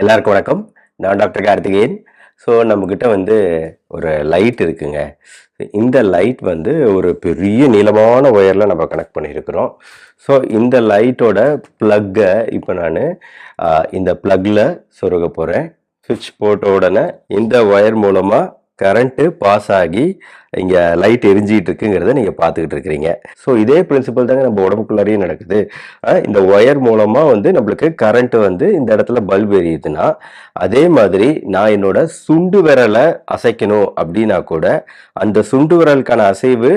எல்லாருக்கும் வணக்கம். நான் டாக்டர் கார்த்திகேயன். ஸோ நம்மக்கிட்ட வந்து ஒரு லைட் இருக்குங்க. இந்த லைட் வந்து ஒரு பெரிய நீளமான ஒயரில் நம்ம கனெக்ட் பண்ணியிருக்கிறோம். ஸோ இந்த லைட்டோட ப்ளக்கை இப்போ நான் இந்த ப்ளக்கில் சொருக போகிறேன். சுவிட்ச் போட்ட உடனே இந்த ஒயர் மூலமாக கரண்ட்டு பாஸ் ஆகி இங்கே லைட் எரிஞ்சிட்டு இருக்குங்கிறத நீங்கள் பார்த்துக்கிட்டு இருக்கிறீங்க. ஸோ இதே பிரின்சிபல் தாங்க நம்ம உடம்புக்குள்ளாரையும் நடக்குது. இந்த ஒயர் மூலமாக வந்து நம்மளுக்கு கரண்ட் வந்து இந்த இடத்துல பல்ப் எரியுதுன்னா, அதே மாதிரி நான் என்னோட சுண்டு விரலை அசைக்கணும் அப்படின்னா கூட அந்த சுண்டு விரலுக்கான அசைவு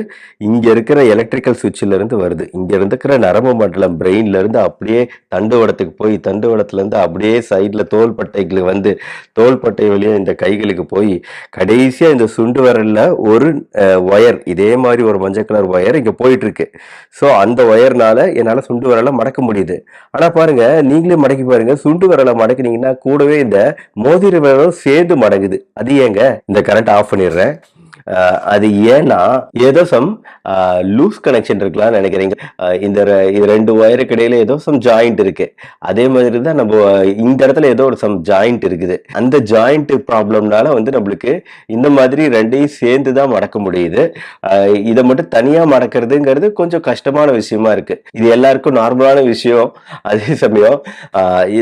இங்கே இருக்கிற எலக்ட்ரிக்கல் சுவிட்சிலிருந்து வருது. இங்கே இருக்கிற நரம்பு மண்டலம் பிரெயின்லேருந்து அப்படியே தண்டுவடத்துக்கு போய் தண்டுவடத்துலேருந்து அப்படியே சைடில் தோள்பட்டைக்கு வந்து தோள்பட்டை வழியாக இந்த கைகளுக்கு போய் கடைசியாக இந்த சுண்டு விரலில் ஒரு ஒயர் இதே மாதிரி ஒரு மஞ்சள் கலர் ஒயர் இங்க போயிட்டு இருக்கு. ஸோ அந்த ஒயர்னால என்னால சுண்டு விரலை மடக்க முடியுது. ஆனா பாருங்க, நீங்களே மடக்கி பாருங்க, சுண்டு விரலை மடக்கினீங்கன்னா கூடவே இந்த மோதிர விரலும் சேர்ந்து மடங்குது. அது ஏங்க? இந்த கரண்ட் ஆஃப் பண்ணிடுறேன். அது ஏன்னா ஏதோ சம் லூஸ் கனெக்ஷன் இருக்கலாம்னு நினைக்கிறீங்க. இந்த ரெண்டு ஒயருக்கு இடையில ஏதோ சம் ஜாயிண்ட் இருக்கு. அதே மாதிரி தான் நம்ம இந்த இடத்துல ஏதோ ஒரு சம் ஜாயிண்ட் இருக்குது. அந்த ஜாயிண்ட் ப்ராப்ளம்னால வந்து நம்மளுக்கு இந்த மாதிரி ரெண்டையும் சேர்ந்து தான் மடக்க முடியுது. இதை மட்டும் தனியா மடக்கிறதுங்கிறது கொஞ்சம் கஷ்டமான விஷயமா இருக்கு. இது எல்லாருக்கும் நார்மலான விஷயம். அதே சமயம்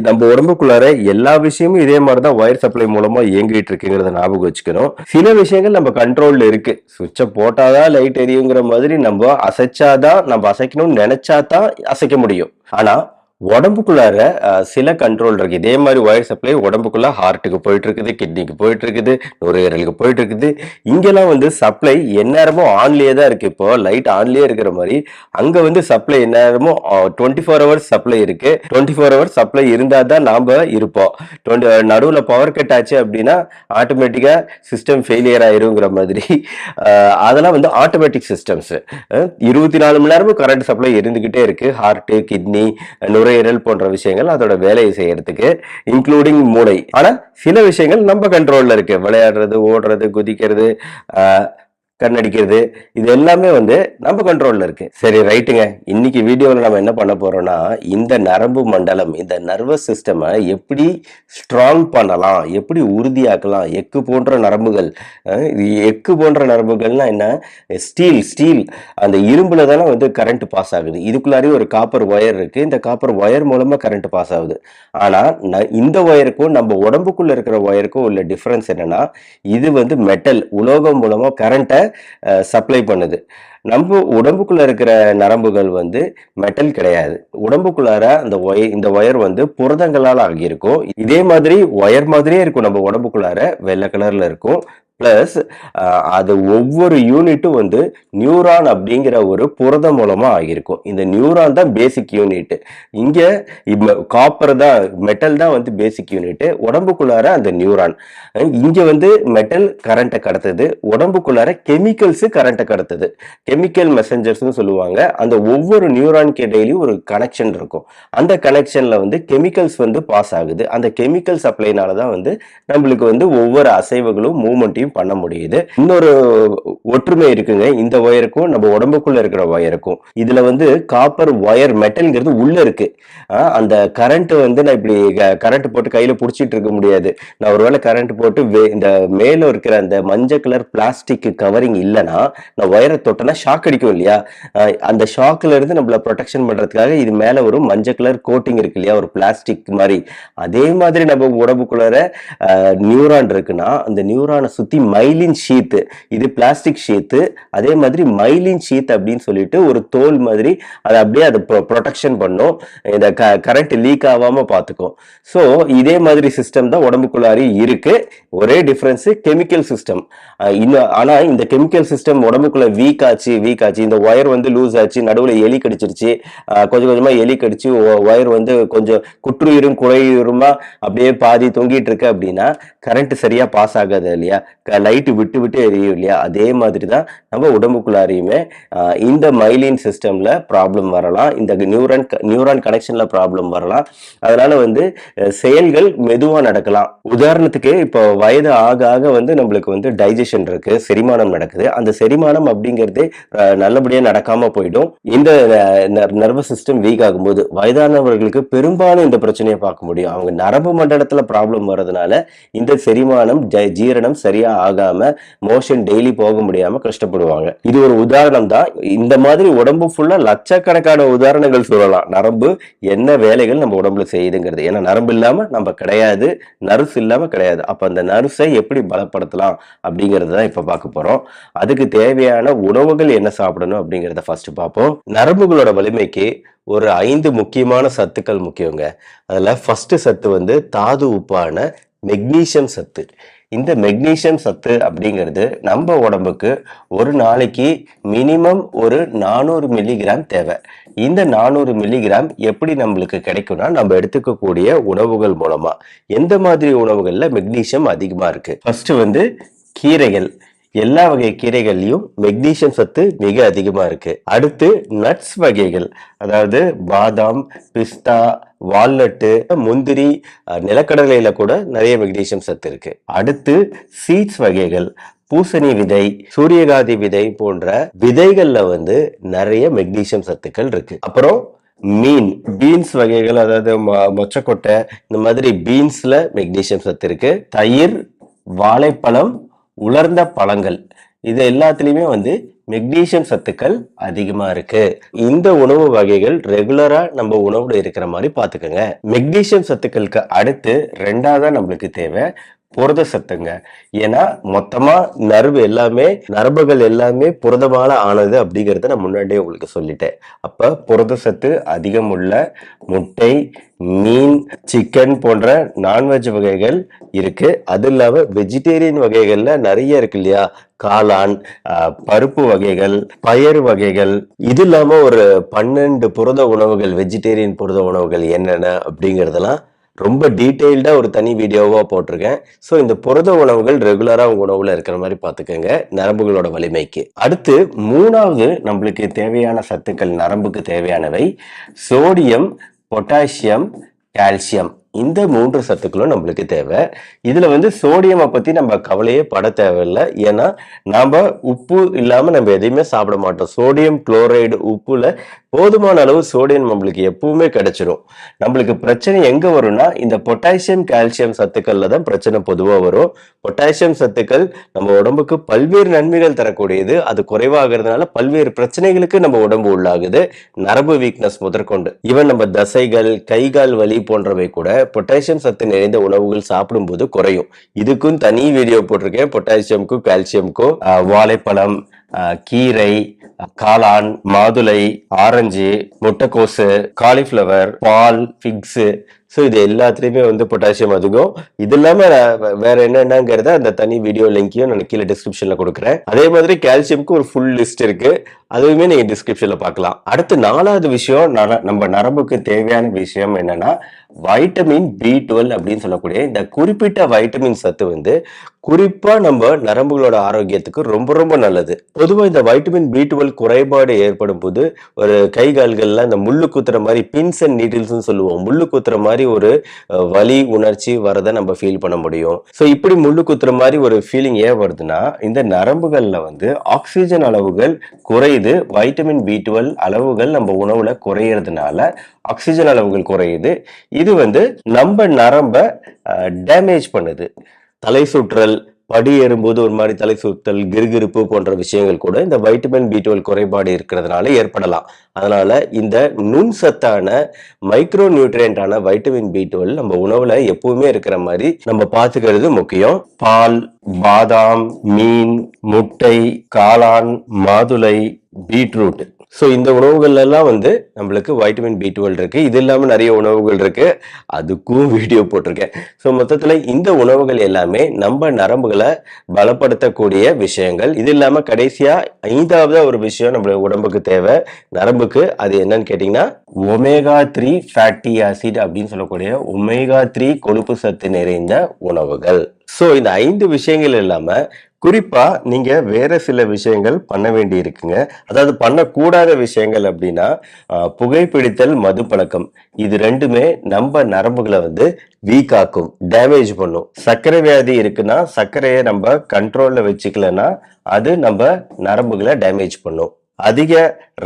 நம்ம உடம்புக்குள்ளார எல்லா விஷயமும் இதே மாதிரிதான் ஒயர் சப்ளை மூலமா இயங்கிட்டு இருக்குங்கிறத ஞாபகம் வச்சுக்கணும். சில விஷயங்கள் நம்ம கண்ட்ரோல் இருக்கு. சுவிட்சை போட்டாதான் லைட் எரியுங்கிற மாதிரி நம்ம அசைச்சாதான், நம்ம அசைக்கணும்னு நினைச்சாதான் அசைக்க முடியும். ஆனா உடம்புக்குள்ளார சில கண்ட்ரோல் இருக்கு. இதே மாதிரி ஒயர் சப்ளை உடம்புக்குள்ள ஹார்ட்டுக்கு போயிட்டு இருக்குது, கிட்னிக்கு போயிட்டு இருக்குது, நுரையீரலுக்கு போயிட்டு இருக்குது. இங்கெல்லாம் வந்து சப்ளை எந்நேரமும் ஆன்லயே தான் இருக்கு. இப்போ லைட் ஆன்லயே இருக்கிற மாதிரி அங்க வந்து சப்ளை எந்நேரமும் 24 ஹவர்ஸ் சப்ளை இருக்கு. 24 ஹவர்ஸ் சப்ளை இருந்தா தான் நாம இருப்போம். நடுவுல பவர் கட் ஆச்சு அப்படின்னா ஆட்டோமேட்டிக்கா சிஸ்டம் ஃபெயிலியர் ஆயிருங்கிற மாதிரி அதெல்லாம் வந்து ஆட்டோமேட்டிக் சிஸ்டம்ஸ். 24 மணி நேரமும் கரண்ட் சப்ளை இருந்துகிட்டே இருக்கு. ஹார்ட், கிட்னி, நுரையீரல் போன்ற விஷயங்கள் அதோட வேலையை செய்யறதுக்கு, இன்க்ளூடிங் மூளை. ஆனா சில விஷயங்கள் நம்ம கண்ட்ரோல்ல இருக்கு. விளையாடுறது, ஓடுறது, குதிக்கிறது, கண்ணடிக்கிறது, இது எல்லாமே வந்து நம்ம கண்ட்ரோல்ல இருக்கு. சரி, ரைட்டுங்க. இன்னைக்கு வீடியோவில் நம்ம என்ன பண்ண போறோம்னா, இந்த நரம்பு மண்டலம், இந்த நர்வஸ் சிஸ்டமை எப்படி ஸ்ட்ராங் பண்ணலாம், எப்படி உறுதியாக்கலாம். எக்கு போன்ற நரம்புகள், எக்கு போன்ற நரம்புகள்னா என்ன? ஸ்டீல் அந்த இரும்புல தானே வந்து கரண்ட் பாஸ் ஆகுது. இதுக்குள்ளாரையும் ஒரு காப்பர் ஒயர் இருக்கு. இந்த காப்பர் ஒயர் மூலமா கரண்ட் பாஸ் ஆகுது. ஆனா இந்த ஒயருக்கும் நம்ம உடம்புக்குள்ள இருக்கிற ஒயருக்கும் உள்ள டிஃபரன்ஸ் என்னன்னா, இது வந்து மெட்டல், உலோகம் மூலமா கரண்ட்டை சப்ளை பண்ணுது. நம்ம உடம்புக்குள்ள இருக்கிற நரம்புகள் வந்து மெட்டல் கிடையாது. உடம்புக்குள்ளார இந்த ஒயர் வந்து புரதங்களால் ஆகியிருக்கும். இதே மாதிரி ஒயர் மாதிரியே இருக்கும். நம்ம உடம்புக்குள்ளார வெள்ளை கலர்ல இருக்கும். பிளஸ் அது ஒவ்வொரு யூனிட்டும் வந்து நியூரான் அப்படிங்கிற ஒரு புரதம் மூலமா ஆகியிருக்கும். இந்த நியூரான் தான் பேசிக் யூனிட். இங்க காப்பர் தான், மெட்டல் தான் வந்து பேசிக் யூனிட். உடம்புக்குள்ளார அந்த நியூரான். இங்க வந்து மெட்டல் கரண்ட்டை கடத்துது, உடம்புக்குள்ளார கெமிக்கல்ஸ் கரண்ட்டை கடத்துது. கெமிக்கல் மெசஞ்சர்ஸ் சொல்லுவாங்க. அந்த ஒவ்வொரு நியூரானுக்கு இடையிலும் ஒரு கனெக்ஷன் இருக்கும். அந்த கனெக்ஷன்ல வந்து கெமிக்கல்ஸ் வந்து பாஸ் ஆகுது. அந்த கெமிக்கல் சப்ளைனாலதான் வந்து நம்மளுக்கு வந்து ஒவ்வொரு அசைவுகளும் மூவ்மெண்ட்டையும் பண்ண முடியுது. இன்னொரு ஒற்றுமை இருக்குங்க இந்த ஒயருக்கும் நம்ம உடம்புக்குள்ள இருக்கிற ஒயருக்கும். இதுல வந்து காப்பர் ஒயர் மெட்டல்ங்கிறது உள்ள இருக்கு. அந்த கரண்ட் வந்து நான் இப்படி கரண்ட் போட்டு கையில புடிச்சிட்டு இருக்க முடியாது. நான் ஒருவேளை கரண்ட் போட்டு இந்த மேல இருக்கிற அந்த மஞ்சள் கலர் பிளாஸ்டிக் கவரிங் இல்லைன்னா நான் ஒயரை தொட்டனா ஷாக் அடிக்கும் இல்லையா? அந்த ஷாக்ல இருந்து நம்மள ப்ரொடெக்ஷன் பண்றதுக்காக இது மேல ஒரு மஞ்சள் கலர் கோட்டிங் இருக்கு இல்லையா, ஒரு பிளாஸ்டிக் மாதிரி. அதே மாதிரி நம்ம உடம்புக்குள்ள நியூரான் இருக்குன்னா அந்த நியூரானை சுத்தி மைலின் ஷீத், இது பிளாஸ்டிக் ஷீத். அதே மாதிரி மைலின் ஷீத் அப்படின்னு சொல்லிட்டு ஒரு தோல் மாதிரி அதை அப்படியே அதை ப்ரொடெக்ஷன் பண்ணும், இந்த கரண்ட் லீக் ஆகாம பார்த்துக்கும். ஸோ இதே மாதிரி சிஸ்டம் தான் உடம்புக்குள்ளாரி இருக்கு. ஒரே டிஃபரன்ஸ் கெமிக்கல் சிஸ்டம். ஆனா இந்த கெமிக்கல் சிஸ்டம் உடம்புக்குள்ள வீக் ஆச்சு. இந்த ஒயர் வந்து லூஸ் ஆச்சு, நடுவில் எலி கடிச்சிருச்சு, கொஞ்சம் கொஞ்சமா எலி கடிச்சு ஒயர் வந்து கொஞ்சம் குற்றுயிரும் குறையுருமா அப்படியே பாதி தொங்கிட்டு இருக்கு அப்படின்னா கரண்ட் சரியா பாஸ் ஆகாது இல்லையா? லைட்டு விட்டு விட்டு எரியும் இல்லையா, அதே மாதிரி தான் நம்ம உடம்புக்குள்ளாரையுமே இந்த மைலின் சிஸ்டம்ல ப்ராப்ளம் வரலாம், இந்த நியூரான் கனெக்ஷன்ல ப்ராப்ளம் வரலாம். அதனால வந்து செயல்கள் மெதுவா நடக்கலாம். உதாரணத்துக்கு இப்போ வயது ஆக ஆக வந்து நம்மளுக்கு வந்து டைஜஷன் இருக்கு, செரிமானம் நடக்குது. அந்த செரிமானம் அப்படிங்கிறது நல்லபடியா நடக்காம போயிடும். இந்த நர்வஸ் சிஸ்டம் வீக் ஆகும்போது வயதானவர்களுக்கு பெரும்பாலும் இந்த பிரச்சனையை பார்க்க முடியும். அவங்க நரம்பு மண்டலத்துல ப்ராப்ளம் வர்றதுனால இந்த செரிமானம் ஜீரணம் சரியா ஆகாம மோஷன் டெய்லி போக முடியாம கஷ்டப்படுவாங்க. இது ஒரு உதாரணம் தான். இந்த மாதிரி உடம்பு ஃபுல்லா லட்சக்கணக்கான உதாரணங்கள் சொல்லலாம். நரம்பு என்ன வேலைகள் நம்ம உடம்புல செய்யுதுங்கிறது. ஏன்னா நரம்பு இல்லாம நம்ம கிடையாது, நர்ஸ் இல்லாம கிடையாது. அப்ப அந்த நர்ஸை எப்படி பலப்படுத்தலாம் அப்படிங்கறது தான் இப்ப பார்க்க போறோம். அதுக்கு தேவையான உணவுகள் என்ன சாப்பிடணும் அப்படிங்கறத ஃபர்ஸ்ட் பார்ப்போம். நரம்புகளோட வலிமைக்கு ஒரு 5 முக்கியமான சத்துக்கள் முக்கியங்க. அதுல ஃபர்ஸ்ட் சத்து வந்து தாது உப்பான மெக்னீசியம் சத்து. இந்த மெக்னீசியம் சத்து அப்படிங்கிறது நம்ம உடம்புக்கு ஒரு நாளைக்கு மினிமம் ஒரு 400 மில்லிகிராம் தேவை. இந்த 400 மில்லிகிராம் எப்படி நம்மளுக்கு கிடைக்கும்னா நம்ம எடுத்துக்கக்கூடிய உணவுகள் மூலமா. எந்த மாதிரி உணவுகள்ல மெக்னீசியம் அதிகமா இருக்கு? ஃபர்ஸ்ட் வந்து கீரைகள். எல்லா வகை கீரைகள்லயும் மெக்னீசியம் சத்து மிக அதிகமா இருக்கு. அடுத்து நட்ஸ் வகைகள், அதாவது பாதாம், பிஸ்தா, வால்நட்டு, முந்திரி, நிலக்கடலையில கூட நிறைய மெக்னீசியம் சத்து இருக்கு. அடுத்து சீட்ஸ் வகைகள், பூசணி விதை, சூரியகாந்தி விதை போன்ற விதைகள்ல வந்து நிறைய மெக்னீசியம் சத்துக்கள் இருக்கு. அப்புறம் மீன், பீன்ஸ் வகைகள், அதாவது மொச்சக்கொட்டை, இந்த மாதிரி பீன்ஸ்ல மெக்னீசியம் சத்து இருக்கு. தயிர், வாழைப்பழம், உலர்ந்த பழங்கள், இது எல்லாத்துலயுமே வந்து மெக்னீசியம் சத்துக்கள் அதிகமா இருக்கு. இந்த உணவு வகைகள் ரெகுலரா நம்ம உணவுல இருக்கிற மாதிரி பாத்துக்கோங்க. மெக்னீசியம் சத்துக்களுக்கு அடுத்து ரெண்டாவதா நம்மளுக்கு தேவை புரத சத்துங்க. ஏன்னா மொத்தமா நரம்புகள் எல்லாமே புரதமால ஆனது அப்படிங்கறத நான் முன்னாடியே உங்களுக்கு சொல்லிட்டேன். அப்ப புரத சத்து அதிகம் உள்ள முட்டை, மீன், சிக்கன் போன்ற நான்வெஜ் வகைகள் இருக்கு. அது இல்லாம வெஜிடேரியன் வகைகள்ல நிறைய இருக்கு இல்லையா, காளான், பருப்பு வகைகள், பயறு வகைகள். இது இல்லாம ஒரு 12 புரத உணவுகள், வெஜிடேரியன் புரத உணவுகள் என்னென்ன அப்படிங்கறதெல்லாம் ரொம்ப டீட்டெயில்டா ஒரு தனி வீடியோவா போட்டிருக்கேன். ஸோ இந்த புரத உணவுகள் ரெகுலரா உங்க உணவுல இருக்கிற மாதிரி பாத்துக்கோங்க நரம்புகளோட வலிமைக்கு. அடுத்து மூணாவது நம்மளுக்கு தேவையான சத்துக்கள், நரம்புக்கு தேவையானவை சோடியம், பொட்டாசியம், கால்சியம். இந்த 3 சத்துக்களும் நம்மளுக்கு தேவை. இதுல வந்து சோடியமை பத்தி நம்ம கவலையே பட தேவையில்லை. ஏன்னா நாம உப்பு இல்லாம நம்ம எதையுமே சாப்பிட மாட்டோம். சோடியம் குளோரைடு உப்புல போதுமான அளவு சோடியம் நம்மளுக்கு எப்பவுமே கிடைச்சிடும். நம்மளுக்கு பிரச்சனை எங்க வரும்னா இந்த பொட்டாசியம், கால்சியம் சத்துக்கள்ல தான் பிரச்சனை பொதுவா வரும். பொட்டாசியம் சத்துக்கள் நம்ம உடம்புக்கு பல்வேறு நன்மைகள் தரக்கூடியது. அது குறைவாகிறதுனால பல்வேறு பிரச்சனைகளுக்கு நம்ம உடம்பு உள்ளாகுது. நரம்பு வீக்னஸ் முதற்கொண்டு ஈவன் நம்ம தசைகள், கைகால் வலி போன்றவை கூட பொட்டாசியம் சத்து நிறைந்த உணவுகள் சாப்பிடும்போது குறையும். இதுக்கும் தனி வீடியோ போட்டிருக்கேன். பொட்டாசியம்க்கும் கால்சியம்க்கும் வாழைப்பழம், கீரை, காளான், மாதுளை, ஆரஞ்சு, முட்டைக்கோசு, காலிஃபிளவர், பால், ஃபிக்ஸ், ஸோ இது எல்லாத்துலேயுமே வந்து பொட்டாசியம் அதிகம். இது இல்லாம வேற என்னென்னங்கிறத அந்த தனி வீடியோ லிங்கையும் நான் கீழே டிஸ்கிரிப்ஷன்ல கொடுக்குறேன். அதே மாதிரி கால்சியம்க்கு ஒரு ஃபுல் லிஸ்ட் இருக்கு, அதுவுமே நீங்க டிஸ்கிரிப்ஷன்ல பார்க்கலாம். அடுத்து 4வது விஷயம், நம்ம நரம்புக்கு தேவையான விஷயம் என்னன்னா வைட்டமின் B12 அப்படின்னு சொல்லக்கூடிய இந்த குறிப்பிட்ட வைட்டமின் சத்து வந்து குறிப்பா நம்ம நரம்புகளோட ஆரோக்கியத்துக்கு ரொம்ப ரொம்ப நல்லது. பொதுவாக இந்த வைட்டமின் B12 குறைபாடு ஏற்படும் போது ஒரு கை கால்கள்ல இந்த முள்ளு குத்துற மாதிரி, பின்ஸ் அண்ட் நீடில்ஸ் சொல்லுவோம், முள்ளு குத்துற மாதிரி ஒரு வலி உணர்ச்சி வரதை நம்ம ஃபீல் பண்ண முடியும். ஸோ இப்படி முள்ளு குத்துற மாதிரி ஒரு ஃபீலிங் ஏன் வருதுன்னா இந்த நரம்புகள்ல வந்து ஆக்சிஜன் அளவுகள் குறையுது. வைட்டமின் B12 அளவுகள் நம்ம உணவுல குறையறதுனால ஆக்சிஜன் அளவுகள் குறையுது. இது வந்து நம்ம நரம்ப டேமேஜ் பண்ணுது. தலை சுற்றல், படி ஏறும்போது ஒரு மாதிரி தலை சுற்றல், கிருகிருப்பு போன்ற விஷயங்கள் கூட இந்த வைட்டமின் B12 குறைபாடு இருக்கிறதுனால ஏற்படலாம். அதனால இந்த நுண் சத்தான மைக்ரோ நியூட்ரியன்டான வைட்டமின் B12 நம்ம உணவுல எப்பவுமே இருக்கிற மாதிரி நம்ம பார்த்துக்கிறது முக்கியம். பால், பாதாம், மீன், முட்டை, காளான், மாதுளை, பீட்ரூட், ஸோ இந்த உணவுகள் எல்லாம் வந்து நம்மளுக்கு வைட்டமின் B12 இருக்கு. இது இல்லாமல் நிறைய உணவுகள் இருக்கு, அதுக்கும் வீடியோ போட்டிருக்கேன். ஸோ மொத்தத்தில் இந்த உணவுகள் எல்லாமே நம்ம நரம்புகளை பலப்படுத்தக்கூடிய விஷயங்கள். இது இல்லாமல் கடைசியா 5வது ஒரு விஷயம் நம்ம உடம்புக்கு தேவை நரம்புக்கு, அது என்னன்னு கேட்டீங்கன்னா omega-3 ஃபேட்டி ஆசிட் அப்படின்னு சொல்லக்கூடிய omega-3 கொழுப்பு சத்து நிறைந்த உணவுகள். ஸோ இந்த 5 விஷயங்கள் இல்லாம குறிப்பா நீங்க வேற சில விஷயங்கள் பண்ண வேண்டி இருக்குங்க. அதாவது பண்ணக்கூடாத விஷயங்கள் அப்படின்னா, புகைப்பிடித்தல், மதுப்பழக்கம். இது 2மே நம்ப நரம்புகள வந்து வீக் ஆக்கும், டேமேஜ் பண்ணும். சர்க்கரை வியாதி இருக்குன்னா, சர்க்கரைய நம்ப கண்ட்ரோல்ல வச்சுக்கலன்னா, அது நம்ப நரம்புகள டேமேஜ் பண்ணும். அதிக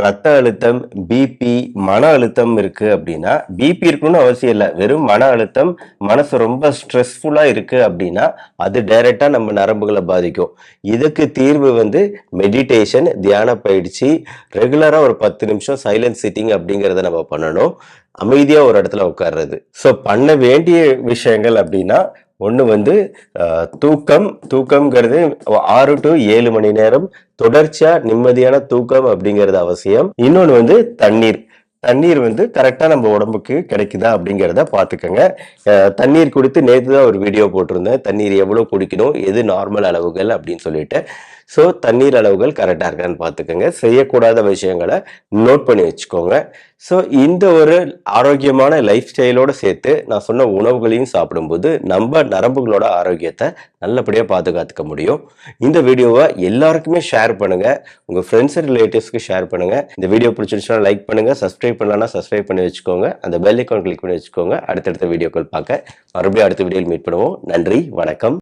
ரத்த அழுத்தம், பிபி, மன அழுத்தம் இருக்கு அப்படின்னா, பிபி இருக்கணும்னு அவசியம் இல்ல. வெறும் மன அழுத்தம், மனசு ரொம்ப ஸ்ட்ரெஸ்ஃபுல்லா இருக்கு அப்படின்னா, அது டைரக்ட்டா நம்ம நரம்புகள பாதிக்கும். இதுக்கு தீர்வு வந்து மெடிடேஷன், தியான பயிற்சி, ரெகுலரா ஒரு 10 நிமிஷம் சைலன்ட் சிட்டிங் அப்படிங்கிறத நம்ம பண்ணணும். அமைதியா ஒரு இடத்துல உட்கார்றது. ஸோ பண்ண வேண்டிய விஷயங்கள் அப்படின்னா, ஒண்ணு வந்து தூக்கம். தூக்கம்ங்கிறது 6 to 7 மணி நேரம் தொடர்ச்சியா நிம்மதியான தூக்கம் அப்படிங்கிறது அவசியம். இன்னொன்னு வந்து தண்ணீர். தண்ணீர் வந்து கரெக்டா நம்ம உடம்புக்கு கிடைக்குதா அப்படிங்கிறத பார்த்துக்கங்க. தண்ணீர் குடித்து நேத்து தான் ஒரு வீடியோ போட்டிருந்தேன். தண்ணீர் எவ்வளவு குடிக்கணும், எது நார்மல் அளவுகள் அப்படின்னு சொல்லிட்டு. ஸோ தண்ணீர் அளவுகள் கரெக்டா இருக்கான்னு பார்த்துக்கங்க. செய்யக்கூடாத விஷயங்களை நோட் பண்ணி வச்சுக்கோங்க. ஸோ இந்த ஒரு ஆரோக்கியமான லைஃப் ஸ்டைலோட சேர்த்து நான் சொன்ன உணவுகளையும் சாப்பிடும்போது நம்ம நரம்புகளோட ஆரோக்கியத்தை நல்லபடியா பாதுகாத்துக்க முடியும். இந்த வீடியோவை எல்லாருக்குமே ஷேர் பண்ணுங்க. உங்க ஃப்ரெண்ட்ஸ் அண்ட் ரிலேட்டிவ்ஸ்க்கு ஷேர் பண்ணுங்க. இந்த வீடியோ பிடிச்சிருச்சுன்னா லைக் பண்ணுங்க. சப்ஸ்கிரைப் பண்ணலன்னா சப்ஸ்கிரைப் பண்ணி வச்சுக்கோங்க. அந்த பெல் ஐக்கான் கிளிக் பண்ணி வச்சுக்கோங்க. அடுத்தடுத்த வீடியோக்கள் பார்க்க மறுபடியும் அடுத்த வீடியோவில் மீட் பண்ணுவோம். நன்றி, வணக்கம்.